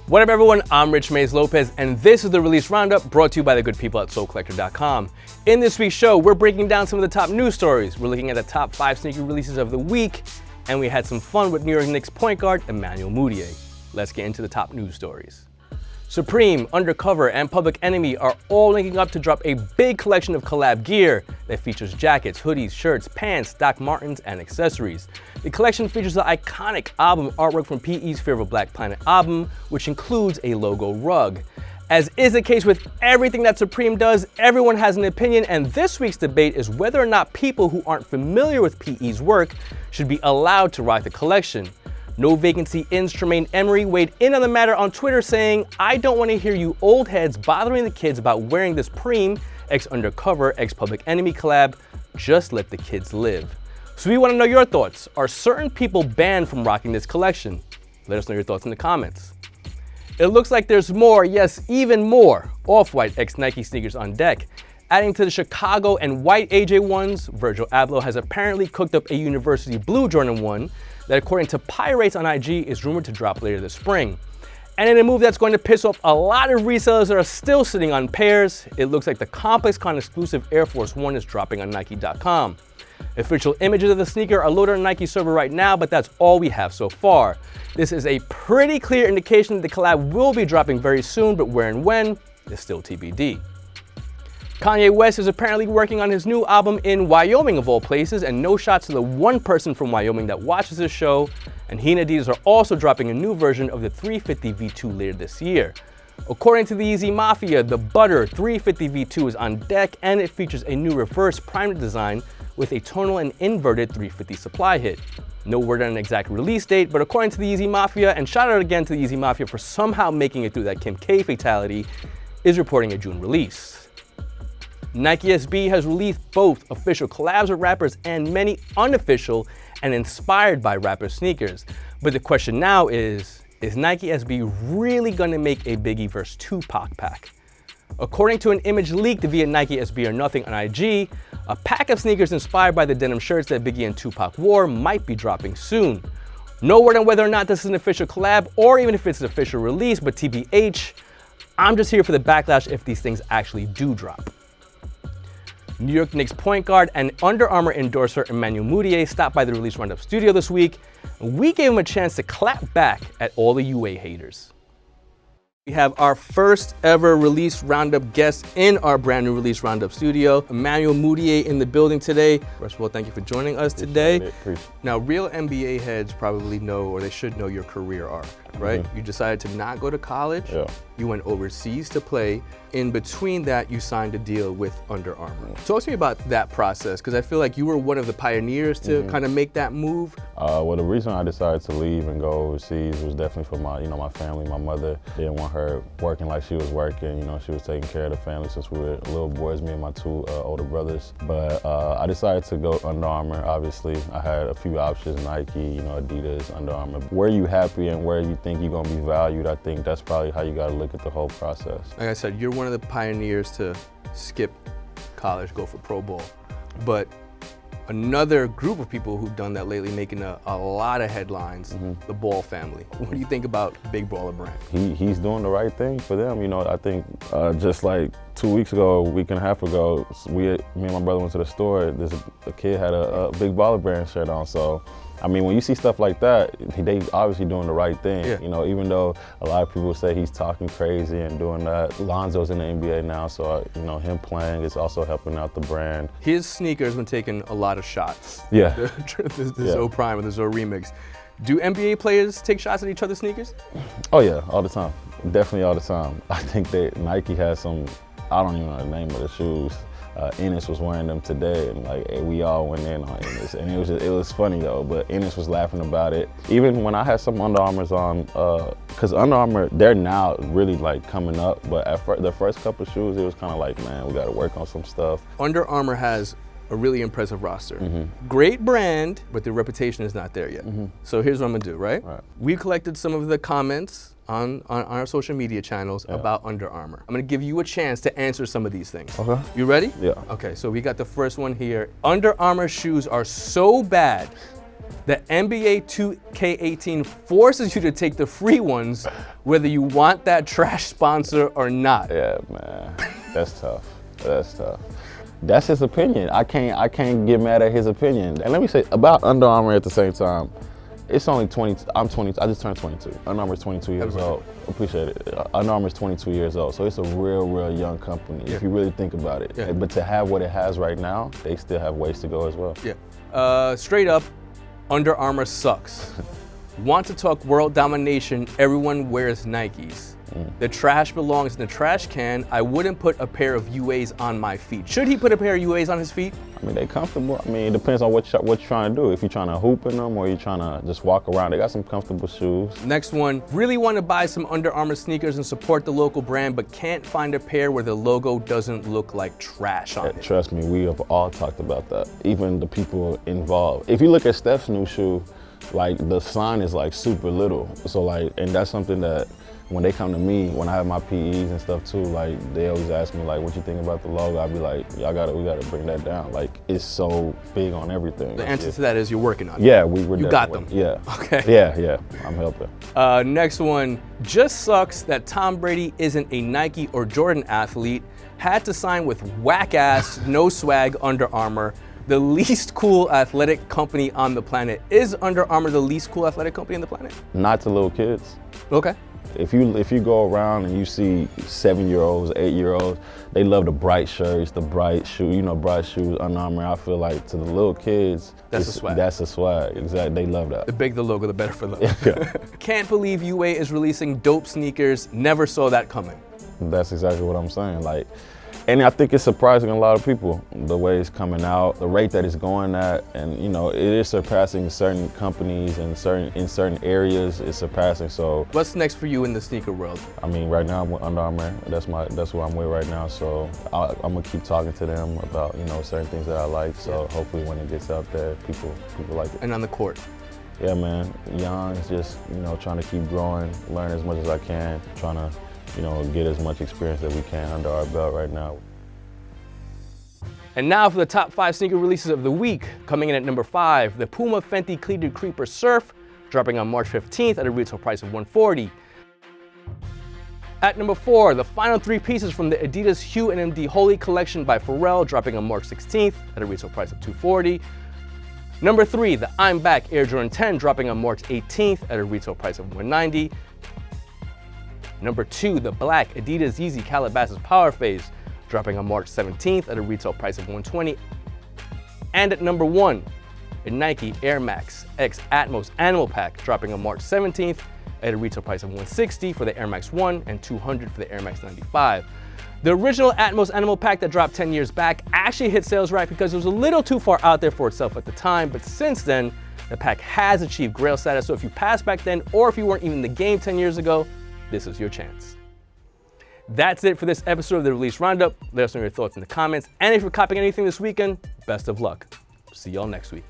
What up everyone, I'm Rich Mays Lopez and this is the Release Roundup brought to you by the good people at SoulCollector.com. In this week's show, we're breaking down some of the top news stories. We're looking at the top 5 sneaker releases of the week, and we had some fun with New York Knicks point guard Emmanuel Mudiay. Let's get into the top news stories. Supreme, Undercover, and Public Enemy are all linking up to drop a big collection of collab gear that features jackets, hoodies, shirts, pants, Doc Martens, and accessories. The collection features the iconic album artwork from PE's Fear of a Black Planet album, which includes a logo rug. As is the case with everything that Supreme does, everyone has an opinion, and this week's debate is whether or not people who aren't familiar with PE's work should be allowed to rock the collection. No Vacancy In's Tremaine Emery weighed in on the matter on Twitter saying, "I don't want to hear you old heads bothering the kids about wearing this Preem x Undercover x Public Enemy collab. Just let the kids live." So we want to know your thoughts. Are certain people banned from rocking this collection? Let us know your thoughts in the comments. It looks like there's more, yes, even more Off-White x Nike sneakers on deck. Adding to the Chicago and white AJ1s, Virgil Abloh has apparently cooked up a University Blue Jordan 1 that, according to Pirates on IG, is rumored to drop later this spring. And in a move that's going to piss off a lot of resellers that are still sitting on pairs, it looks like the ComplexCon exclusive Air Force 1 is dropping on Nike.com. Official images of the sneaker are loaded on Nike server right now, but that's all we have so far. This is a pretty clear indication that the collab will be dropping very soon, but where and when is still TBD. Kanye West is apparently working on his new album in Wyoming of all places, and no shots to the one person from Wyoming that watches this show, and he and Adidas are also dropping a new version of the 350 V2 later this year. According to the Yeezy Mafia, the Butter 350 V2 is on deck, and it features a new reverse primed design with a tonal and inverted 350 supply hit. No word on an exact release date, but according to the Yeezy Mafia, and shout out again to the Yeezy Mafia for somehow making it through that Kim K fatality, is reporting a June release. Nike SB has released both official collabs with rappers and many unofficial and inspired by rapper sneakers. But the question now is Nike SB really gonna make a Biggie vs. Tupac pack? According to an image leaked via Nike SB or Nothing on IG, a pack of sneakers inspired by the denim shirts that Biggie and Tupac wore might be dropping soon. No word on whether or not this is an official collab or even if it's an official release, but TBH, I'm just here for the backlash if these things actually do drop. New York Knicks point guard and Under Armour endorser Emmanuel Mudiay stopped by the Release Roundup studio this week, and we gave him a chance to clap back at all the UA haters. We have our first ever Release Roundup guest in our brand new Release Roundup studio, Emmanuel Mudiay in the building today. First of all, thank you for joining us today. Now, real NBA heads probably know, or they should know, your career arc, right? You decided to not go to college. You went overseas to play. In between that, you signed a deal with Under Armour. Talk to me about that process, because I feel like you were one of the pioneers to kind of make that move. Well, the reason I decided to leave and go overseas was definitely for my, my family. My mother didn't want her working like she was working. She was taking care of the family since we were little boys, me and my 2 older brothers. But I decided to go Under Armour. Obviously, I had a few options: Nike, Adidas, Under Armour. Where you happy and where you think you're gonna be valued, I think that's probably how you gotta look at the whole process. Like I said, you're one of the pioneers to skip college, go for pro ball. But another group of people who've done that lately, making a lot of headlines, the Ball family. What do you think about Big Baller Brand? He's doing the right thing for them. I think just like 2 weeks ago, a week and a half ago, me and my brother went to the store. A kid had a Big Baller Brand shirt on. So, I mean, when you see stuff like that, they obviously doing the right thing. Even though a lot of people say he's talking crazy and doing that. Lonzo's in the NBA now, so him playing is also helping out the brand. His sneakers been taking a lot of shots. The Zo Prime or the Zo Remix. Do NBA players take shots at each other's sneakers? Oh yeah, all the time. Definitely all the time. I think that Nike has some, I don't even know the name of the shoes. Ennis was wearing them today, and we all went in on Ennis, and it was funny though. But Ennis was laughing about it. Even when I had some Under Armours on, because Under Armour, they're now really coming up. But at the first couple of shoes, it was kind of like, man, we got to work on some stuff. Under Armour has a really impressive roster. Great brand, but the reputation is not there yet. So here's what I'm gonna do, right? We collected some of the comments on our social media channels about Under Armour. I'm gonna give you a chance to answer some of these things. Okay. You ready? Yeah. Okay, so we got the first one here. Under Armour shoes are so bad, The NBA 2K18 forces you to take the free ones, whether you want that trash sponsor or not. Yeah, man, that's tough. That's tough. That's his opinion. I can't get mad at his opinion. And let me say about Under Armour at the same time. It's only 20. I'm 20. I just turned 22. Under Armour is 22 years old. Appreciate it. Under Armour is 22 years old, so it's a real young company if you really think about it. Yeah. But to have what it has right now, they still have ways to go as well. Yeah. Straight up, Under Armour sucks. Want to talk world domination? Everyone wears Nikes. The trash belongs in the trash can. I wouldn't put a pair of UAs on my feet. Should he put a pair of UAs on his feet? I mean, they're comfortable. I mean, it depends on what you're trying to do. If you're trying to hoop in them or you're trying to just walk around, they got some comfortable shoes. Next one, really want to buy some Under Armour sneakers and support the local brand, but can't find a pair where the logo doesn't look like trash on it. Trust me, we have all talked about that, even the people involved. If you look at Steph's new shoe, like the sign is like super little. So like, and that's something that when they come to me, when I have my PEs and stuff too, like they always ask me like, what you think about the logo? I'd be like, we gotta bring that down. Like it's so big on everything. The answer to that is you're working on it. Yeah, we're You got them. Yeah. Okay. Yeah, I'm helping. Next one, just sucks that Tom Brady isn't a Nike or Jordan athlete, had to sign with whack-ass, no swag Under Armour, the least cool athletic company on the planet. Is Under Armour the least cool athletic company on the planet? Not to little kids. Okay. If you go around and you see 7-year-olds, 8-year-olds, they love the bright shirts, the bright shoes, bright shoes, Under Armour. I feel like to the little kids, that's a swag. That's a swag, exactly. They love that. The bigger the logo, the better for them. Can't believe UA is releasing dope sneakers. Never saw that coming. That's exactly what I'm saying. Like, and I think it's surprising a lot of people, the way it's coming out, the rate that it's going at, and it is surpassing certain companies and in certain areas, it's surpassing. So what's next for you in the sneaker world? I mean, right now I'm with Under Armour. That's what I'm with right now. So I'm gonna keep talking to them about certain things that I like. So hopefully when it gets out there, people like it. And on the court? Yeah, man. Young, just trying to keep growing, learn as much as I can, trying to get as much experience as we can under our belt right now. And now for the top 5 sneaker releases of the week. Coming in at number 5, the Puma Fenty Cleated Creeper Surf, dropping on March 15th at a retail price of $140. At number 4, the final 3 pieces from the Adidas Hue NMD Holi collection by Pharrell, dropping on March 16th at a retail price of $240. Number 3, the I'm Back Air Jordan 10, dropping on March 18th at a retail price of $190. Number 2, the black Adidas Yeezy Calabasas Power Phase, dropping on March 17th at a retail price of $120. And at number 1, a Nike Air Max X Atmos Animal Pack, dropping on March 17th at a retail price of $160 for the Air Max 1 and $200 for the Air Max 95. The original Atmos Animal Pack that dropped 10 years back actually hit sales right because it was a little too far out there for itself at the time, but since then, the pack has achieved grail status, so if you passed back then or if you weren't even in the game 10 years ago, this is your chance. That's it for this episode of the Release Roundup. Let us know your thoughts in the comments. And if you're copying anything this weekend, best of luck. See y'all next week.